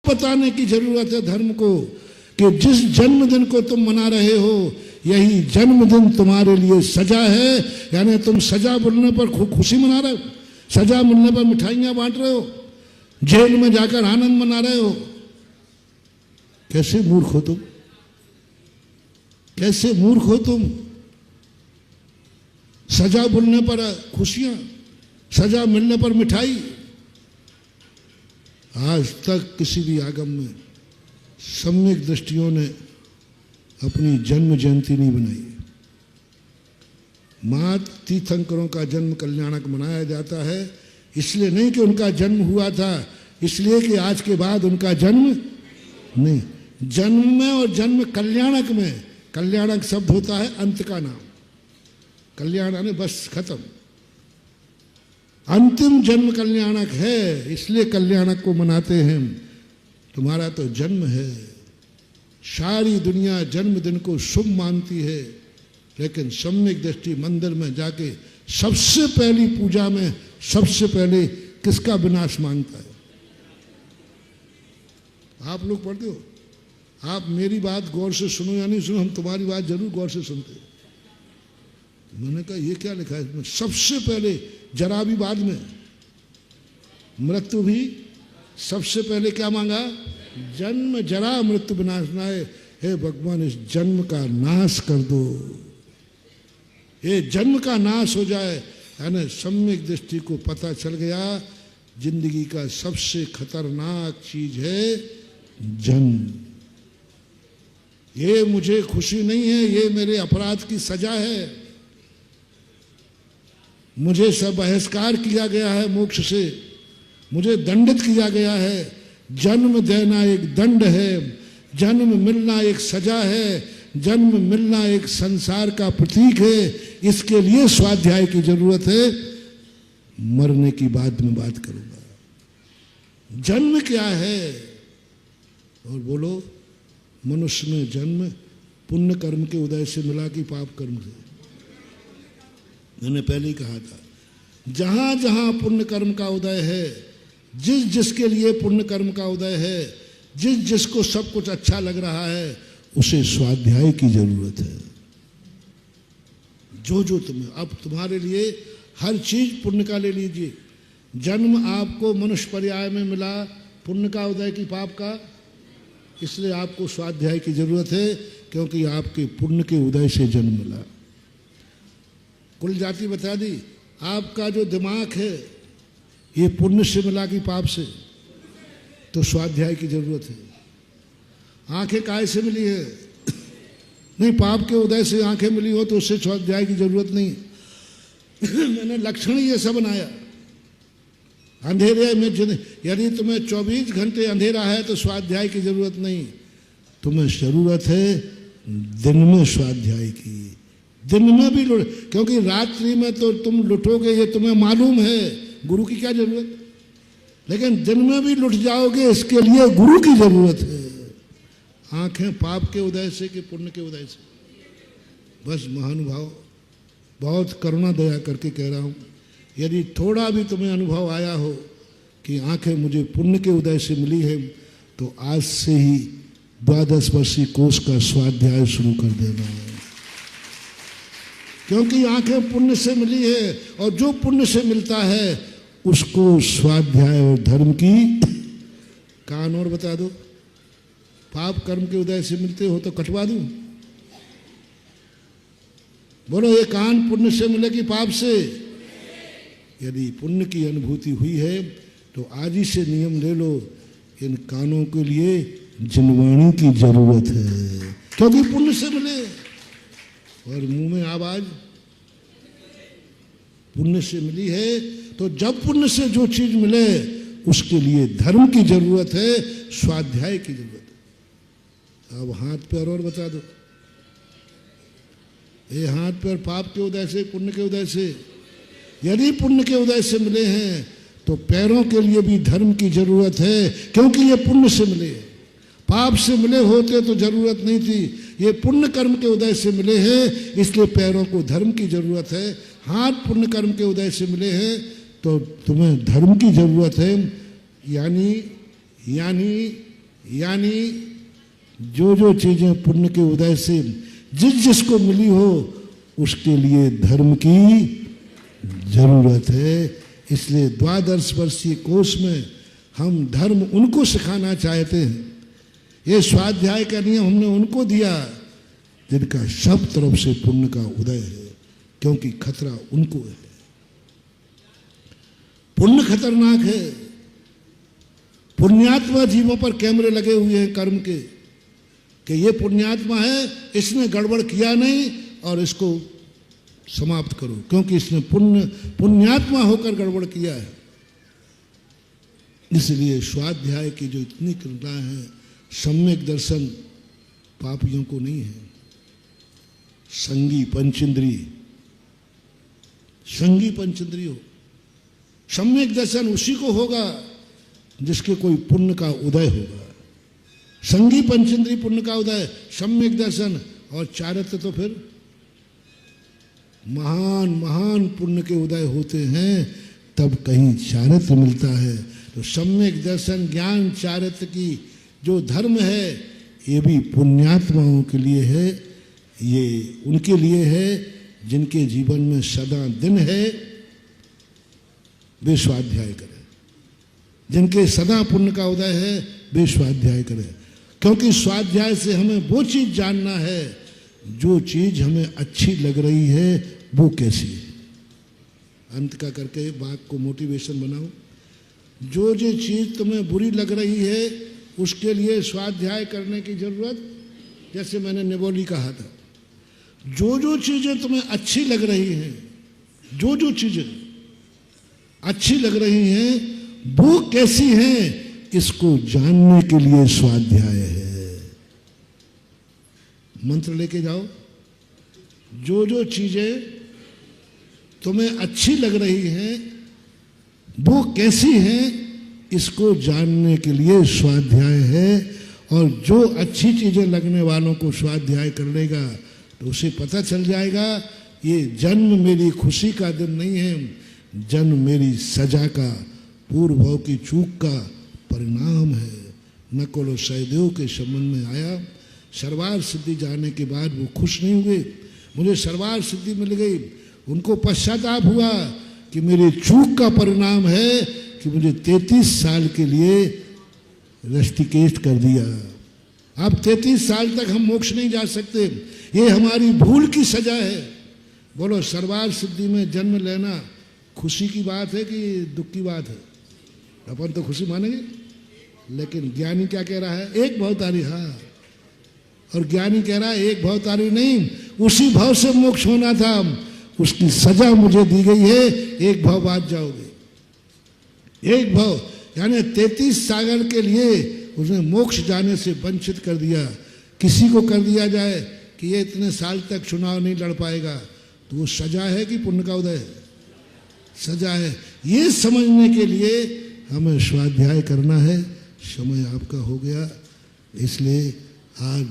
बताने की जरूरत है धर्म को कि जिस जन्मदिन को तुम मना रहे हो यही जन्मदिन तुम्हारे लिए सजा है। यानी तुम सजा मिलने पर खुशी मना रहे हो, सजा मिलने पर मिठाइयां बांट रहे हो, जेल में जाकर आनंद मना रहे हो। कैसे मूर्ख हो तुम, कैसे मूर्ख हो तुम। सजा मिलने पर खुशियां, सजा मिलने पर मिठाई। आज तक किसी भी आगम में सम्यक दृष्टियों ने अपनी जन्म जयंती नहीं बनाई। मात तीर्थंकरों का जन्म कल्याणक मनाया जाता है इसलिए नहीं कि उनका जन्म हुआ था, इसलिए कि आज के बाद उनका जन्म नहीं। जन्म में और जन्म कल्याणक में, कल्याणक शब्द होता है अंत का नाम, कल्याण यानी बस खत्म। अंतिम जन्म कल्याणक है इसलिए कल्याणक को मनाते हैं। तुम्हारा तो जन्म है, सारी दुनिया जन्मदिन को शुभ मानती है, लेकिन सम्यक दृष्टि मंदिर में जाके सबसे पहली पूजा में सबसे पहले किसका विनाश मांगता है? आप लोग पढ़ते हो, आप मेरी बात गौर से सुनो या नहीं सुनो, हम तुम्हारी बात जरूर गौर से सुनते हैं। मैंने कहा ये क्या लिखा है इसमें? सबसे पहले, जरा भी बाद में, मृत्यु भी सबसे पहले क्या मांगा? जन्म जरा मृत्यु विनाशनाय। हे भगवान इस जन्म का नाश कर दो, ये जन्म का नाश हो जाए। यानी सम्यक दृष्टि को पता चल गया जिंदगी का सबसे खतरनाक चीज है जन्म। ये मुझे खुशी नहीं है, ये मेरे अपराध की सजा है। मुझे सब बहिष्कार किया गया है मोक्ष से, मुझे दंडित किया गया है। जन्म देना एक दंड है, जन्म मिलना एक सजा है, जन्म मिलना एक संसार का प्रतीक है। इसके लिए स्वाध्याय की जरूरत है। मरने की बाद में बात करूंगा। जन्म क्या है? और बोलो, मनुष्य में जन्म पुण्य कर्म के उदय से मिला कि पाप कर्म से? मैंने पहले ही कहा था, जहां जहां पुण्य कर्म का उदय है, जिस जिसके लिए पुण्य कर्म का उदय है, जिस जिसको सब कुछ अच्छा लग रहा है, उसे स्वाध्याय की जरूरत है। जो जो तुम्हें, अब तुम्हारे लिए हर चीज पुण्य का ले लीजिए। जन्म आपको मनुष्य पर्याय में मिला, पुण्य का उदय की पाप का, इसलिए आपको स्वाध्याय की जरूरत है, क्योंकि आपके पुण्य के उदय से जन्म मिला। कुल जाति बता दी, आपका जो दिमाग है ये पुण्य से मिला कि पाप से? तो स्वाध्याय की जरूरत है। आंखें काय से मिली है? नहीं, पाप के उदय से आंखें मिली हो तो उससे स्वाध्याय की जरूरत नहीं। मैंने लक्षण ये सब बनाया। अंधेरे में यदि तुम्हें 24 घंटे अंधेरा है तो स्वाध्याय की जरूरत नहीं। तुम्हें जरूरत है दिन में स्वाध्याय की। दिन में भी लुट, क्योंकि रात्रि में तो तुम लुटोगे ये तुम्हें मालूम है, गुरु की क्या जरूरत। लेकिन दिन में भी लुट जाओगे, इसके लिए गुरु की जरूरत है। आंखें पाप के उदय से कि पुण्य के उदय से? बस महानुभाव, बहुत करुणा दया करके कह रहा हूं, यदि थोड़ा भी तुम्हें अनुभव आया हो कि आंखें मुझे पुण्य के उदय से मिली है, तो आज से ही 12 वर्षीय कोष का स्वाध्याय शुरू कर देना है। क्योंकि आंखें पुण्य से मिली है, और जो पुण्य से मिलता है उसको स्वाध्याय और धर्म की। कान और बता दो, पाप कर्म के उदय से मिलते हो तो कटवा दूं? बोलो, ये कान पुण्य से मिले कि पाप से? यदि पुण्य की अनुभूति हुई है तो आज ही से नियम ले लो, इन कानों के लिए जिनवाणी की जरूरत है, क्योंकि पुण्य से मिले। और मुंह में आवाज पुण्य से मिली है, तो जब पुण्य से जो चीज मिले उसके लिए धर्म की जरूरत है, स्वाध्याय की जरूरत है। अब हाथ पैर और बता दो, ये हाथ पैर पाप के उदय से पुण्य के उदय से? यदि पुण्य के उदय से मिले हैं तो पैरों के लिए भी धर्म की जरूरत है, क्योंकि ये पुण्य से मिले। पाप से मिले होते तो जरूरत नहीं थी, ये पुण्य कर्म के उदय से मिले हैं, इसलिए पैरों को धर्म की जरूरत है। हाथ पुण्य कर्म के उदय से मिले हैं तो तुम्हें धर्म की जरूरत है। यानी यानी जो जो चीजें पुण्य के उदय से जिस जिसको मिली हो उसके लिए धर्म की जरूरत है। इसलिए द्वादश वर्षीय कोर्स में हम धर्म उनको सिखाना चाहते हैं। ये स्वाध्याय का नियम हमने उनको दिया जिनका सब तरफ से पुण्य का उदय है, क्योंकि खतरा उनको है। पुण्य खतरनाक है। पुण्यात्मा जीवों पर कैमरे लगे हुए हैं कर्म के कि ये पुण्यात्मा है, इसने गड़बड़ किया नहीं और इसको समाप्त करो, क्योंकि इसने पुण्यात्मा होकर गड़बड़ किया है। इसलिए स्वाध्याय की जो इतनी कृपा है, सम्यक दर्शन पापियों को नहीं है। संगी पंचेंद्री हो। सम्यक दर्शन उसी को होगा जिसके कोई पुण्य का उदय होगा। संगी पंचेंद्री पुण्य का उदय, सम्यक दर्शन और चारित्र तो फिर महान महान पुण्य के उदय होते हैं, तब कहीं चारित्र मिलता है। तो सम्यक दर्शन ज्ञान चारित्र की जो धर्म है, ये भी पुण्यात्माओं के लिए है। ये उनके लिए है जिनके जीवन में सदा दिन है, वे स्वाध्याय करें। जिनके सदा पुण्य का उदय है, वे स्वाध्याय करें। क्योंकि स्वाध्याय से हमें वो चीज जानना है, जो चीज हमें अच्छी लग रही है वो कैसी है। अंत का करके बात को मोटिवेशन बनाओ। जो चीज तुम्हें बुरी लग रही है उसके लिए स्वाध्याय करने की जरूरत, जैसे मैंने निबोली कहा था, जो चीजें तुम्हें अच्छी लग रही हैं, जो चीजें अच्छी लग रही हैं वो कैसी हैं, इसको जानने के लिए स्वाध्याय है। मंत्र लेके जाओ। जो चीजें तुम्हें अच्छी लग रही हैं वो कैसी हैं, इसको जानने के लिए स्वाध्याय है। और जो अच्छी चीजें लगने वालों को स्वाध्याय कर लेगा तो उसे पता चल जाएगा ये जन्म मेरी खुशी का दिन नहीं है, जन्म मेरी सजा का, पूर्व भाव की चूक का परिणाम है। नकुल और सहदेव के संबंध में आया। सर्वार सिद्धि जाने के बाद वो खुश नहीं हुए, मुझे सर्वार सिद्धि मिल गई। उनको पश्चाताप हुआ कि मेरे चूक का परिणाम है कि मुझे 33 साल के लिए रस्टिकेट कर दिया। अब 33 साल तक हम मोक्ष नहीं जा सकते, ये हमारी भूल की सजा है। बोलो, सर्वार सिद्धि में जन्म लेना खुशी की बात है कि दुख की बात है? अपन तो खुशी मानेंगे, लेकिन ज्ञानी क्या कह रहा है? एक भवतारी। हाँ, और ज्ञानी कह रहा है एक भवतारी नहीं, उसी भाव से मोक्ष होना था, उसकी सजा मुझे दी गई है, एक भाव बाद जाओगे। एक भाव यानी 33 सागर के लिए उसने मोक्ष जाने से वंचित कर दिया। किसी को कर दिया जाए कि ये इतने साल तक चुनाव नहीं लड़ पाएगा, तो वो सजा है कि पुण्य का उदय है? सजा है। ये समझने के लिए हमें स्वाध्याय करना है। समय आपका हो गया, इसलिए आज